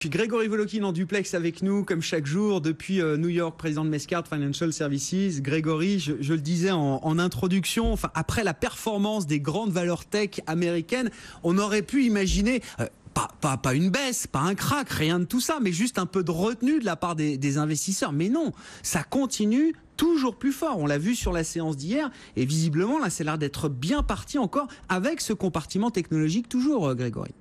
Grégory Volokin en duplex avec nous, comme chaque jour, depuis New York, président de Mescard Financial Services. Grégory, je le disais en introduction, enfin, après la performance des grandes valeurs tech américaines, on aurait pu imaginer... Pas une baisse, pas un crack, rien de tout ça, mais juste un peu de retenue de la part des investisseurs. Mais non, ça continue toujours plus fort. On l'a vu sur la séance d'hier, et visiblement, là, c'est l'air d'être bien parti encore avec ce compartiment technologique toujours, Grégory.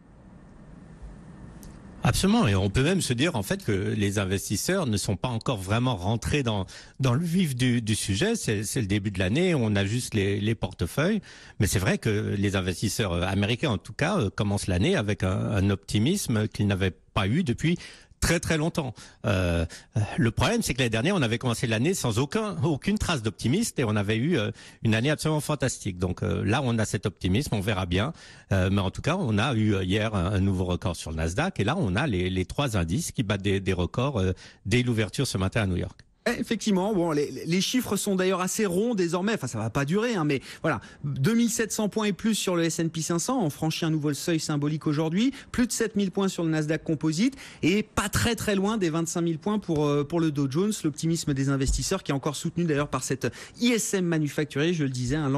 Absolument, et on peut même se dire en fait que les investisseurs ne sont pas encore vraiment rentrés dans le vif du sujet. C'est le début de l'année, on a juste les portefeuilles, mais c'est vrai que les investisseurs américains en tout cas commencent l'année avec un optimisme qu'ils n'avaient pas eu depuis très très longtemps. Le problème, c'est que l'année dernière, on avait commencé l'année sans aucune trace d'optimiste et on avait eu une année absolument fantastique. Donc là, on a cet optimisme, on verra bien. Mais en tout cas, on a eu hier un nouveau record sur le Nasdaq et là, on a les trois indices qui battent des records dès l'ouverture ce matin à New York. Effectivement, bon, les chiffres sont d'ailleurs assez ronds désormais, enfin ça va pas durer, hein, mais voilà, 2700 points et plus sur le S&P 500, on franchit un nouveau seuil symbolique aujourd'hui, plus de 7000 points sur le Nasdaq Composite, et pas très très loin des 25 000 points pour le Dow Jones, l'optimisme des investisseurs qui est encore soutenu d'ailleurs par cette ISM manufacturier, je le disais, hein,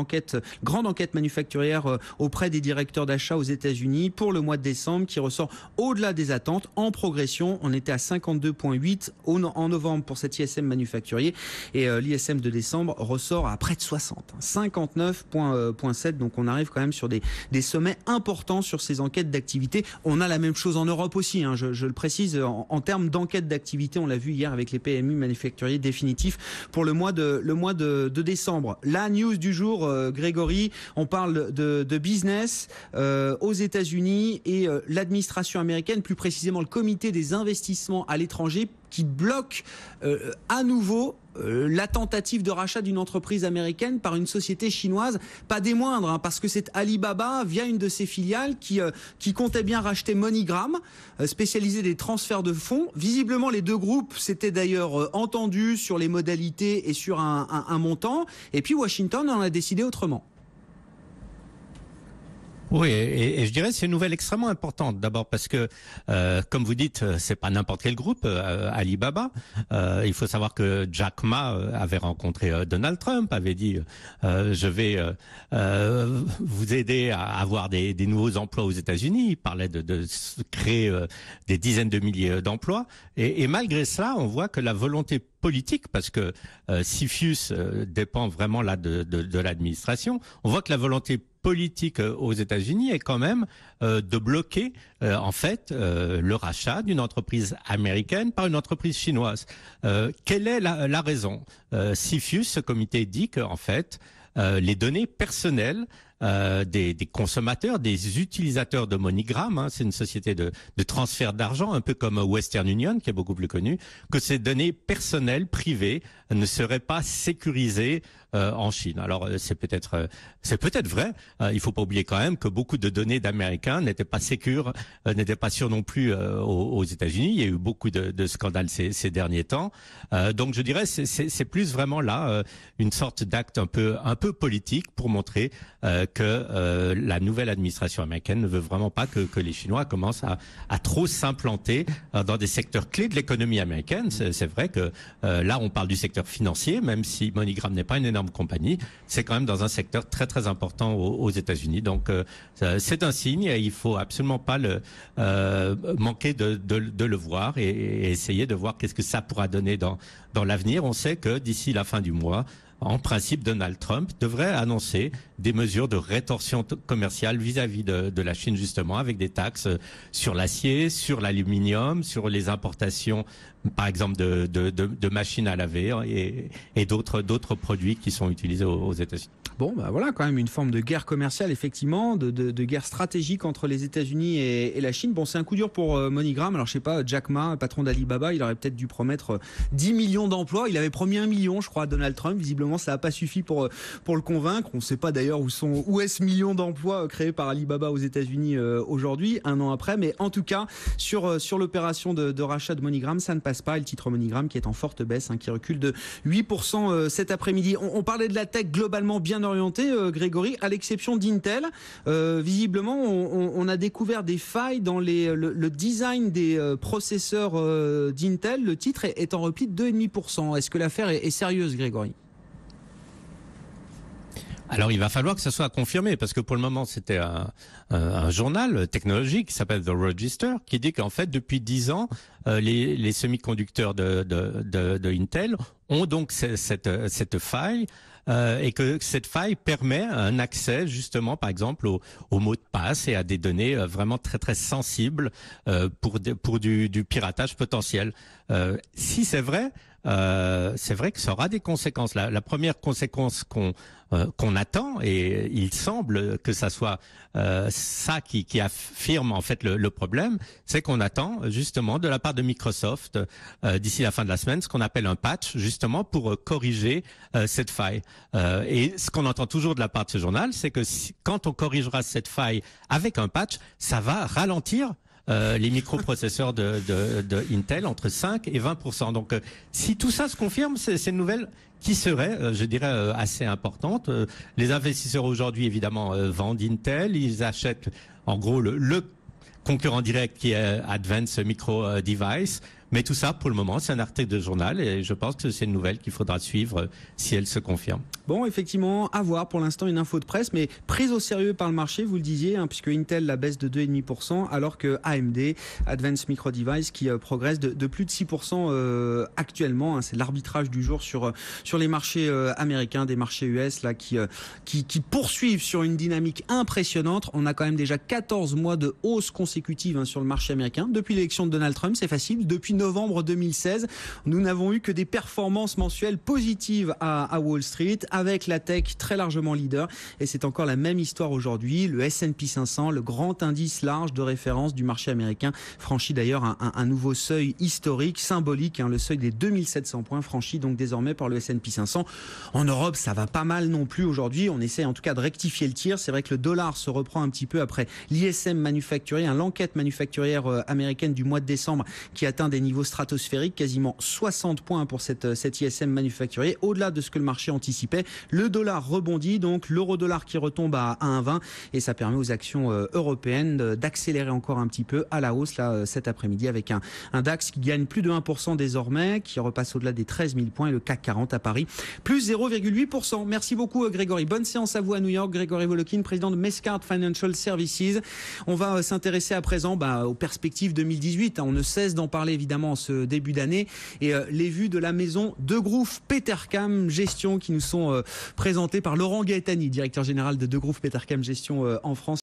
grande enquête manufacturière auprès des directeurs d'achat aux États-Unis pour le mois de décembre qui ressort au-delà des attentes, en progression, on était à 52,8 en novembre pour cette ISM manufacturier et l'ISM de décembre ressort à près de 60, 59,7, donc on arrive quand même sur des sommets importants sur ces enquêtes d'activité. On a la même chose en Europe aussi, hein, je le précise, en termes d'enquête d'activité, on l'a vu hier avec les PMI manufacturiers définitifs pour le mois de décembre. La news du jour, Grégory, on parle de business aux États-Unis et l'administration américaine, plus précisément le comité des investissements à l'étranger, qui bloque à nouveau la tentative de rachat d'une entreprise américaine par une société chinoise, pas des moindres, hein, parce que c'est Alibaba, via une de ses filiales, qui comptait bien racheter MoneyGram, spécialisé des transferts de fonds. Visiblement, les deux groupes s'étaient d'ailleurs entendus sur les modalités et sur un montant, et puis Washington en a décidé autrement. Oui, et je dirais que c'est une nouvelle extrêmement importante. D'abord parce que, comme vous dites, c'est pas n'importe quel groupe, Alibaba. Il faut savoir que Jack Ma avait rencontré Donald Trump, avait dit je vais vous aider à avoir des nouveaux emplois aux États-Unis. Il parlait de créer des dizaines de milliers d'emplois. Et malgré cela, on voit que la volonté politique, parce que CFIUS dépend vraiment là de l'administration, on voit que la volonté politique aux États-Unis est quand même de bloquer en fait le rachat d'une entreprise américaine par une entreprise chinoise. Quelle est la raison? CFIUS, ce comité, dit que en fait les données personnelles des consommateurs, des utilisateurs de MoneyGram, hein, c'est une société de transfert d'argent, un peu comme Western Union, qui est beaucoup plus connue, que ces données personnelles, privées, ne seraient pas sécurisées en Chine. Alors c'est peut-être vrai. Il faut pas oublier quand même que beaucoup de données d'Américains n'étaient pas sûres non plus aux États-Unis. Il y a eu beaucoup de scandales ces derniers temps. Donc je dirais c'est plus vraiment là une sorte d'acte un peu politique pour montrer que la nouvelle administration américaine ne veut vraiment pas que les Chinois commencent à trop s'implanter dans des secteurs clés de l'économie américaine. C'est vrai que là on parle du secteur financier, même si MoneyGram n'est pas une énorme compagnie, c'est quand même dans un secteur très très important aux États-Unis. Donc c'est un signe et il faut absolument pas manquer de le voir et essayer de voir qu'est-ce que ça pourra donner dans l'avenir. On sait que d'ici la fin du mois, en principe, Donald Trump devrait annoncer des mesures de rétorsion commerciale vis-à-vis de la Chine, justement, avec des taxes sur l'acier, sur l'aluminium, sur les importations, par exemple, de machines à laver et d'autres produits qui sont utilisés aux États-Unis. Bon, bah voilà, quand même une forme de guerre commerciale, effectivement, de guerre stratégique entre les États-Unis et la Chine. Bon, c'est un coup dur pour MoneyGram. Alors, je sais pas, Jack Ma, patron d'Alibaba, il aurait peut-être dû promettre 10 millions d'emplois. Il avait promis 1 million, je crois, à Donald Trump. Visiblement, ça n'a pas suffi pour le convaincre. On ne sait pas d'ailleurs où est ce million d'emplois créés par Alibaba aux États-Unis aujourd'hui, un an après. Mais en tout cas, sur l'opération de rachat de MoneyGram, ça ne passe pas. Et le titre MoneyGram qui est en forte baisse, hein, qui recule de 8% cet après-midi. On parlait de la tech globalement bien orienté, Grégory, à l'exception d'Intel. Visiblement, on a découvert des failles dans le design des processeurs d'Intel. Le titre est en repli de 2,5%. Est-ce que l'affaire est sérieuse, Grégory ? Alors il va falloir que ça soit confirmé, parce que pour le moment c'était un journal technologique qui s'appelle The Register, qui dit qu'en fait depuis 10 ans les semi-conducteurs de Intel ont donc cette faille, et que cette faille permet un accès justement par exemple aux mots de passe et à des données vraiment très très sensibles pour du piratage potentiel. Si c'est vrai que ça aura des conséquences. La première conséquence qu'on attend, et il semble que ça soit ça qui affirme en fait le problème, c'est qu'on attend justement de la part de Microsoft d'ici la fin de la semaine ce qu'on appelle un patch justement pour corriger cette faille. Et ce qu'on entend toujours de la part de ce journal, c'est que quand on corrigera cette faille avec un patch, ça va ralentir les microprocesseurs de Intel entre 5 et 20%. Donc, si tout ça se confirme, c'est une nouvelle qui serait, je dirais, assez importante. Les investisseurs aujourd'hui, évidemment, vendent Intel. Ils achètent, en gros, le concurrent direct qui est Advanced Micro Device. Mais tout ça, pour le moment, c'est un article de journal et je pense que c'est une nouvelle qu'il faudra suivre si elle se confirme. Bon, effectivement, à voir. Pour l'instant, une info de presse, mais prise au sérieux par le marché, vous le disiez, puisque Intel la baisse de 2,5%, alors que AMD, Advanced Micro Device, qui progresse de plus de 6% actuellement. C'est l'arbitrage du jour sur les marchés américains, des marchés US là qui poursuivent sur une dynamique impressionnante. On a quand même déjà 14 mois de hausse consécutive sur le marché américain. Depuis l'élection de Donald Trump, c'est facile. Depuis novembre 2016, nous n'avons eu que des performances mensuelles positives à Wall Street, avec la tech très largement leader. Et c'est encore la même histoire aujourd'hui. Le S&P 500, le grand indice large de référence du marché américain, franchit d'ailleurs un nouveau seuil historique, symbolique, le seuil des 2700 points, franchi donc désormais par le S&P 500. En Europe, ça va pas mal non plus aujourd'hui. On essaie en tout cas de rectifier le tir. C'est vrai que le dollar se reprend un petit peu après l'ISM manufacturier, l'enquête manufacturière américaine du mois de décembre qui atteint des niveaux stratosphériques, quasiment 60 points pour cet ISM manufacturier, au-delà de ce que le marché anticipait. Le dollar rebondit, donc l'euro-dollar qui retombe à 1,20 et ça permet aux actions européennes d'accélérer encore un petit peu à la hausse là cet après-midi avec un DAX qui gagne plus de 1% désormais, qui repasse au-delà des 13 000 points et le CAC 40 à Paris plus 0,8%. Merci beaucoup Grégory. Bonne séance à vous à New York. Grégory Volokin, président de Mescard Financial Services. On va s'intéresser à présent aux perspectives 2018. On ne cesse d'en parler évidemment en ce début d'année et les vues de la maison Degroof Petercam Gestion qui nous sont présentées par Laurent Gaetani, directeur général de Degroof Petercam Gestion en France.